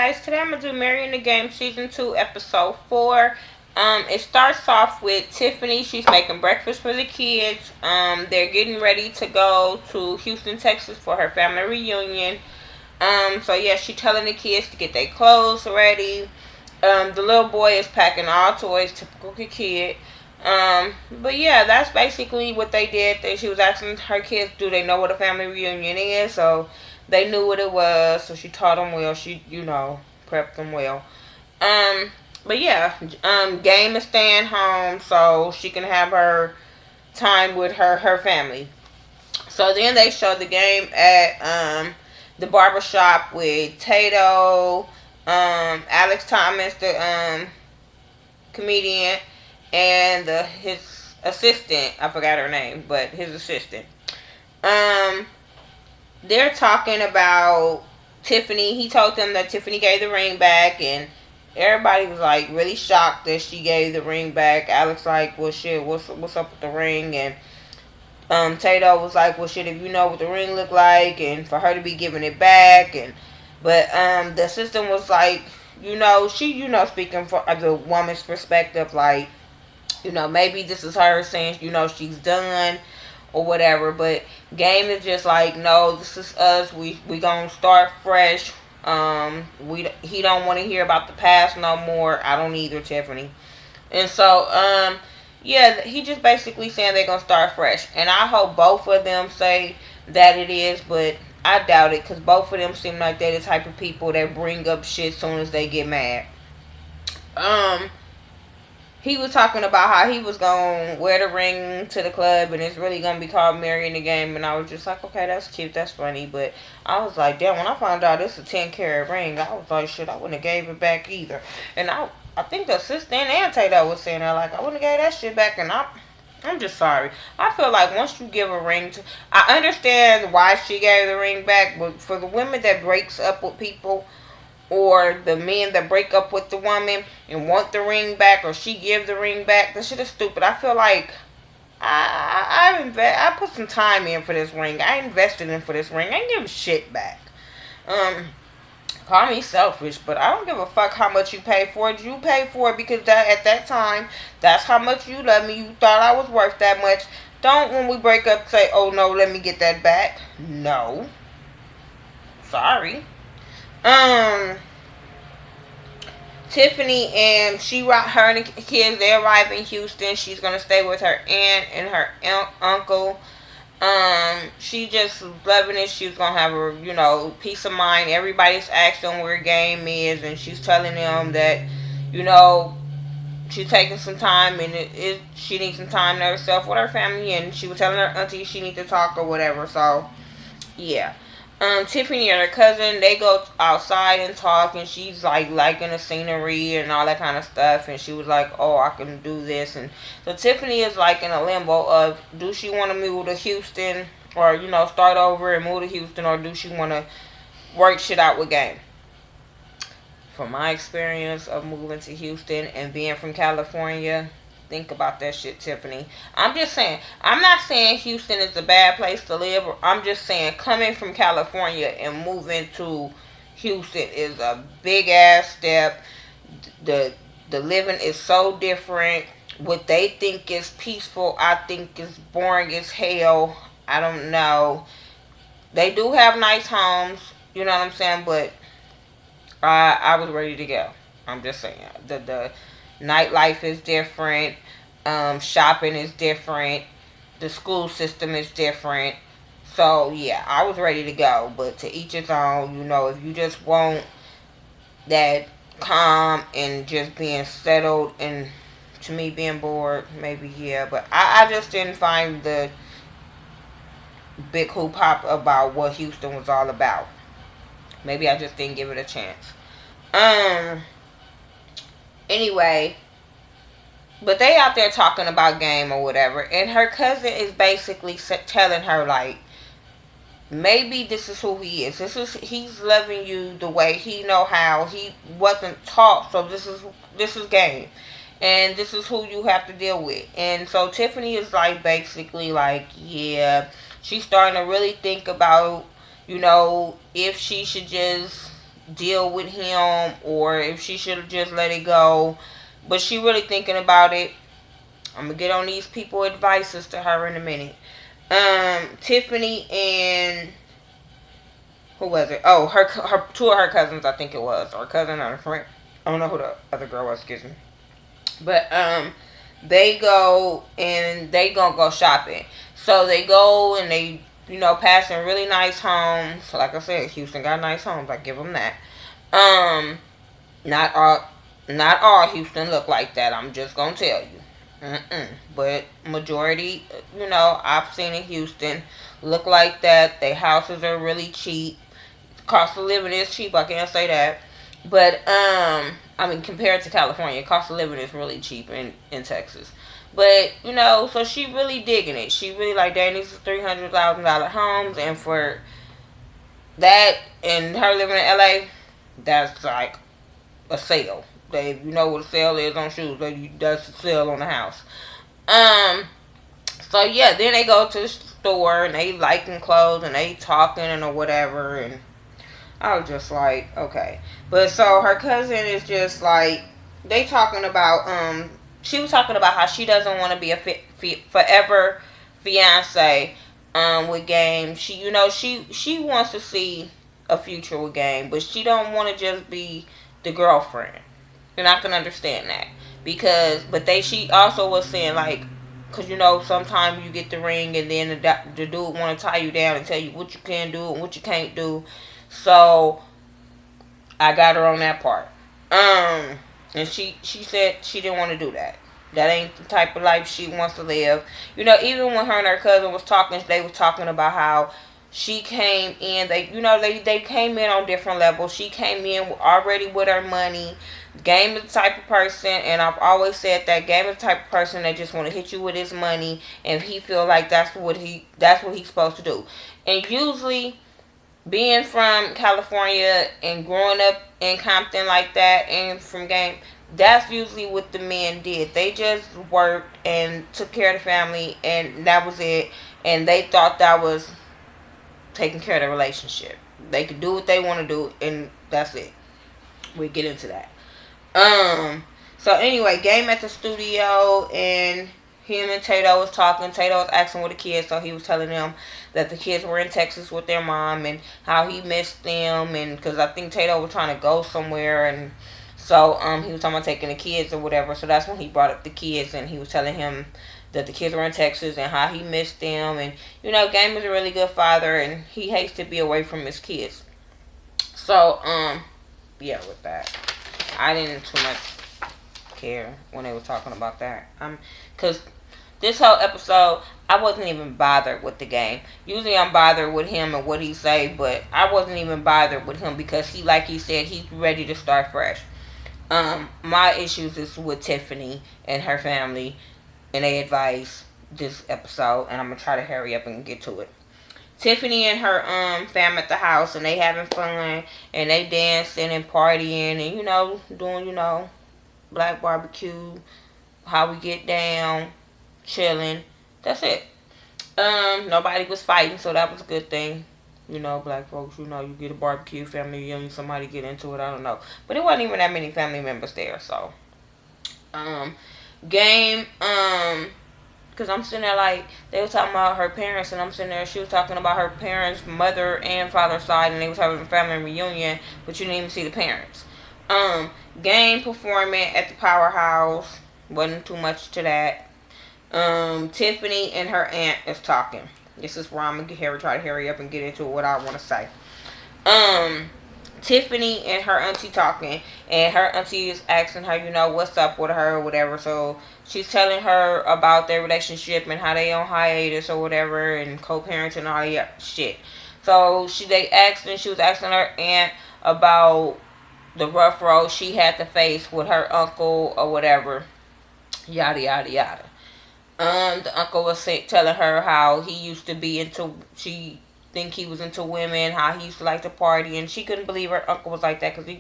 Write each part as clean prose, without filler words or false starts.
Guys, today I'm gonna do Mary in the Game season 2 episode 4. It starts off with Tiffany. She's making breakfast for the kids. They're getting ready to go to Houston, Texas for her family reunion. So yeah, she's telling the kids to get their clothes ready. The little boy is packing all toys, typical kid. But yeah, that's basically what they did. She was asking her kids, do they know what a family reunion is? So they knew what it was. So she taught them well. She, prepped them well. Um, but yeah, Game is staying home so she can have her time with her family. So then they show the Game at the barbershop with Tato, Alex Thomas, the comedian, and his assistant. I forgot her name, but his assistant. Um, they're talking about Tiffany. He told them that Tiffany gave the ring back, and everybody was like really shocked that she gave the ring back. Alex like, well, shit, what's up with the ring? And Tato was like, well, shit, if you know what the ring looked like, and for her to be giving it back, and but the assistant was like, she, speaking from the woman's perspective, like, maybe this is her saying, she's done or whatever. But Game is just like, no, this is us. We gonna start fresh. He don't want to hear about the past no more. I don't either, Tiffany. And so, yeah, he just basically saying they're gonna start fresh. And I hope both of them say that it is, but I doubt it because both of them seem like they're the type of people that bring up shit soon as they get mad. Um, he was talking about how he was going to wear the ring to the club and it's really going to be called Mary in the Game. And I was just like, okay, that's cute, that's funny. But I was like, damn, when I found out it's a 10-carat ring, I was like, shit, I wouldn't have gave it back either. And I think the assistant and Tato was saying that, like, I wouldn't have gave that shit back. And I'm just sorry. I feel like once you give a ring to... I understand why she gave the ring back, but for the women that breaks up with people, or the men that break up with the woman and want the ring back, or she give the ring back, that shit is stupid. I feel like I put some time in for this ring. I invested in for this ring. I ain't give shit back. Um, Call me selfish, but I don't give a fuck how much you pay for it. You pay for it because at that time, that's how much you love me. You thought I was worth that much. Don't, when we break up, say, oh no, let me get that back. No. Sorry. Um, Tiffany and her and the kids, they arrive in Houston. She's gonna stay with her aunt and her uncle. She just loving it. She's gonna have her, peace of mind. Everybody's asking where Game is, and she's telling them that, you know, she's taking some time, and she needs some time to herself with her family. And she was telling her auntie she needs to talk or whatever. So yeah. Tiffany and her cousin, they go outside and talk, and she's like liking the scenery and all that kind of stuff. And she was like, "Oh, I can do this." And so Tiffany is like in a limbo of, do she want to move to Houston, or start over and move to Houston, or do she want to work shit out with Game? From my experience of moving to Houston and being from California, think about that shit, Tiffany. I'm just saying. I'm not saying Houston is a bad place to live. I'm just saying coming from California and moving to Houston is a big ass step. The the living is so different. What they think is peaceful, I think is boring as hell. I don't know. They do have nice homes, you know what I'm saying, but I was ready to go. I'm just saying. The nightlife is different. Shopping is different. The school system is different. So yeah, I was ready to go. But to each his own. If you just want that calm and just being settled, and to me being bored, maybe yeah. But I just didn't find the big hoop hop about what Houston was all about. Maybe I just didn't give it a chance. Um. Anyway, but they out there talking about Game or whatever, and her cousin is basically telling her like, maybe this is who he is. He's loving you the way he know how. He wasn't taught, so this is Game, and this is who you have to deal with. And so Tiffany is like basically like, she's starting to really think about, if she should just deal with him or if she should have just let it go. But she really thinking about it. I'm gonna get on these people advices to her in a minute. Tiffany and who was it? Oh, her two of her cousins, I think it was, or cousin or a friend. I don't know who the other girl was. Excuse me. But they go and they gonna go shopping. So they go and they passing really nice homes. Like I said, Houston got nice homes. I give them that. Um, not all not all Houston look like that. I'm just gonna tell you. But majority, I've seen in Houston look like that. Their houses are really cheap. Cost of living is cheap. I can't say that. But I mean, compared to California, cost of living is really cheap in Texas. But so she really digging it. She really like these $300,000 homes, and for that and her living in LA, that's like a sale. They, what a sale is on shoes. That's a sale on the house. Um. So yeah, then they go to the store and they liking clothes and they talking and or whatever, and I was just like, okay. But so her cousin is just like, they talking about, she was talking about how she doesn't want to be a forever fiance, with Game. She wants to see a future with Game, but she don't want to just be the girlfriend. And I can understand that. She also was saying like, because sometimes you get the ring and then the dude want to tie you down and tell you what you can do and what you can't do. So I got her on that part. And she said she didn't want to do that. That ain't the type of life she wants to live. Even when her and her cousin was talking, they was talking about how she came in. They came in on different levels. She came in already with her money. Game is the type of person, and I've always said that Game is the type of person that just want to hit you with his money, and he feel like that's what he's supposed to do. And usually, being from California and growing up in Compton like that, and from Game, that's usually what the men did. They just worked and took care of the family, and that was it. And they thought that was taking care of the relationship. They could do what they want to do, and that's it. We'll get into that. So anyway, Game at the studio, and him and Tato was talking. Tato was asking where the kids, so he was telling them that the kids were in Texas with their mom and how he missed them, and because I think Tato was trying to go somewhere, and so he was talking about taking the kids or whatever. So that's when he brought up the kids, and he was telling him that the kids were in Texas and how he missed them, and Game is a really good father, and he hates to be away from his kids. So yeah, with that, I didn't too much care when they were talking about that. Cause this whole episode, I wasn't even bothered with the Game. Usually I'm bothered with him and what he say, but I wasn't even bothered with him because he, like he said, he's ready to start fresh. My issues is with Tiffany and her family, and they advise this episode, and I'm gonna try to hurry up and get to it. Tiffany and her fam at the house, and they having fun, and they dancing and partying, and doing black barbecue, how we get down, chilling. That's it. Nobody was fighting, so that was a good thing. Black folks, you get a barbecue, family reunion, somebody get into it, I don't know. But it wasn't even that many family members there, so. Game, because I'm sitting there like, they were talking about her parents, and I'm sitting there, she was talking about her parents, mother and father side, and they was having a family reunion, but you didn't even see the parents. Game performing at the Powerhouse, wasn't too much to that. Tiffany and her aunt is talking. This is where I'm gonna try to hurry up and get into what I want to say. Tiffany and her auntie talking, and her auntie is asking her, what's up with her or whatever. So she's telling her about their relationship and how they on hiatus or whatever, and co-parenting and all that shit. So she was asking her aunt about the rough road she had to face with her uncle or whatever, yada yada yada. The uncle was telling her how he used to be she think he was into women, how he used to like to party, and she couldn't believe her uncle was like that, because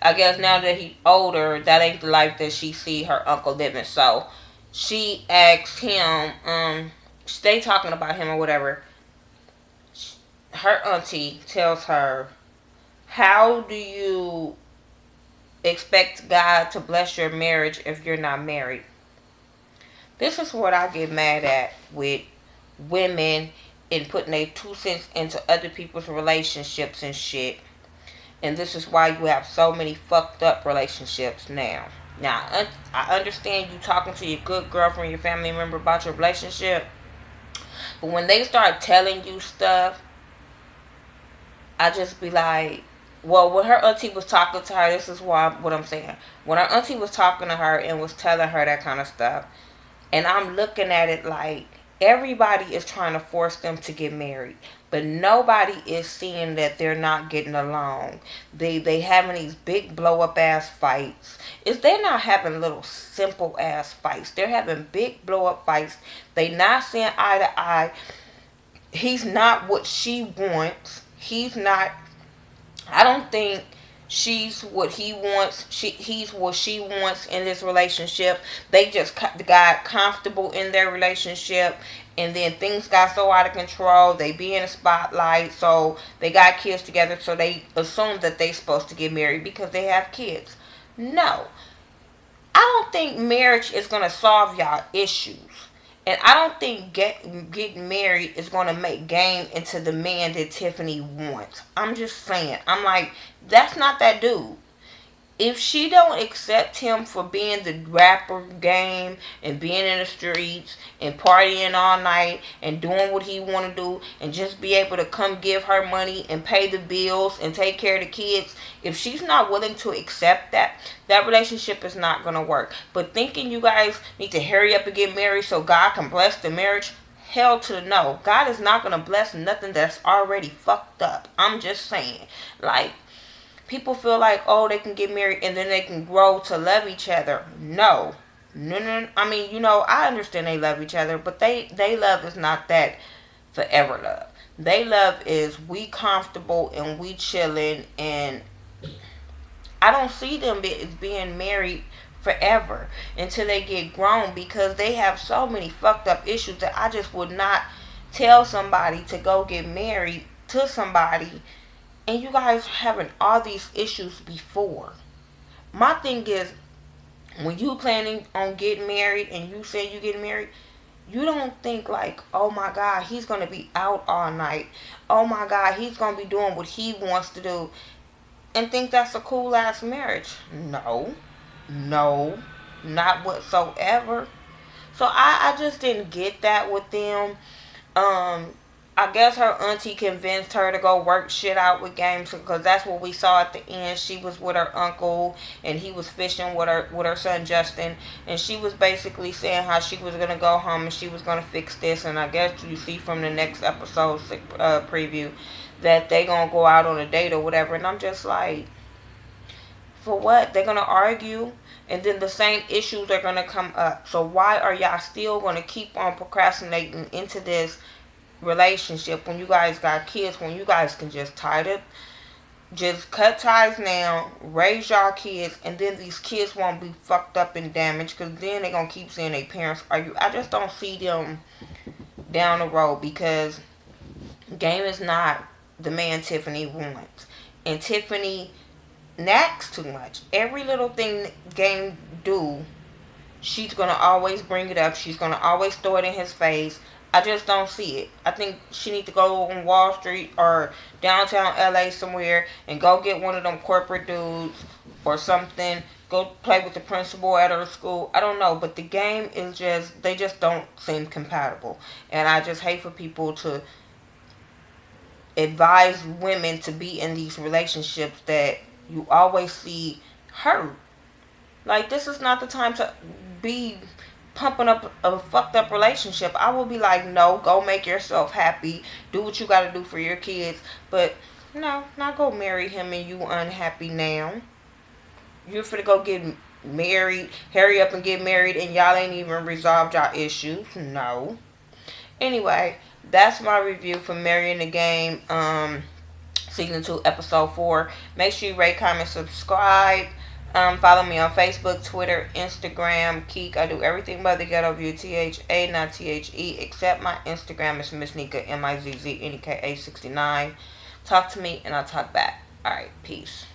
I guess now that he's older, that ain't the life that she see her uncle living. So she asked him, they talking about him or whatever, her auntie tells her How do you expect God to bless your marriage if you're not married? This is what I get mad at with women and putting their 2 cents into other people's relationships and shit. And this is why you have so many fucked up relationships now. Now, I understand you talking to your good girlfriend, your family member about your relationship. But when they start telling you stuff, I just be like, well, when her auntie was talking to her, this is what I'm saying. When her auntie was talking to her and was telling her that kind of stuff, and I'm looking at it like everybody is trying to force them to get married. But nobody is seeing that they're not getting along. They having these big blow up ass fights. They're not having little simple ass fights. They're having big blow up fights. They not seeing eye to eye. He's not what she wants. He's not. I don't think she's what he wants. He's what she wants in this relationship. They just got comfortable in their relationship, and then things got so out of control. They be in the spotlight, so they got kids together, so they assume that they supposed to get married because they have kids. No, I don't think marriage is gonna solve y'all issues. And I don't think getting married is going to make Game into the man that Tiffany wants. I'm just saying. I'm like, that's not that dude. If she don't accept him for being the rapper Game and being in the streets and partying all night and doing what he want to do and just be able to come give her money and pay the bills and take care of the kids, if she's not willing to accept that, that relationship is not going to work. But thinking you guys need to hurry up and get married so God can bless the marriage, hell to the no. God is not going to bless nothing that's already fucked up. I'm just saying. Like, people feel like, oh, they can get married and then they can grow to love each other. No. No. I mean, I understand they love each other, but they love is not that forever love. They love is we comfortable and we chilling, and I don't see them being married forever until they get grown, because they have so many fucked up issues that I just would not tell somebody to go get married to somebody and you guys having all these issues before. My thing is, when you planning on getting married and you say you getting married, you don't think like, oh my God, he's going to be out all night. Oh my God, he's going to be doing what he wants to do. And think that's a cool ass marriage. No, not whatsoever. So I just didn't get that with them. I guess her auntie convinced her to go work shit out with Games, because that's what we saw at the end. She was with her uncle and he was fishing with her son Justin, and she was basically saying how she was gonna go home and she was gonna fix this. And I guess you see from the next episode preview that they gonna go out on a date or whatever. And I'm just like, for what? They're gonna argue, and then the same issues are gonna come up. So why are y'all still gonna keep on procrastinating into this relationship when you guys got kids, when you guys can just just cut ties now, raise y'all kids, and then these kids won't be fucked up and damaged, because then they're gonna keep seeing their parents argue. I just don't see them down the road, because Game is not the man Tiffany wants, and Tiffany nags too much. Every little thing Game do, she's gonna always bring it up. She's gonna always throw it in his face. I just don't see it. I think she needs to go on Wall Street or downtown LA somewhere and go get one of them corporate dudes or something. Go play with the principal at her school. I don't know. But the Game is just, they just don't seem compatible. And I just hate for people to advise women to be in these relationships that you always see hurt. Like, this is not the time to be pumping up a fucked up relationship. I will be like, no, go make yourself happy, do what you gotta do for your kids, but no, not go marry him and you unhappy now. You're finna go get married, hurry up and get married, and y'all ain't even resolved y'all issues. No. Anyway, that's my review for Marrying the Game, season 2, episode 4. Make sure you rate, comment, subscribe. Follow me on Facebook, Twitter, Instagram, Keek. I do everything by the Ghetto View, THA, not THE, except my Instagram is Miss Nika, MIZZNEKA69. Talk to me and I'll talk back. All right, peace.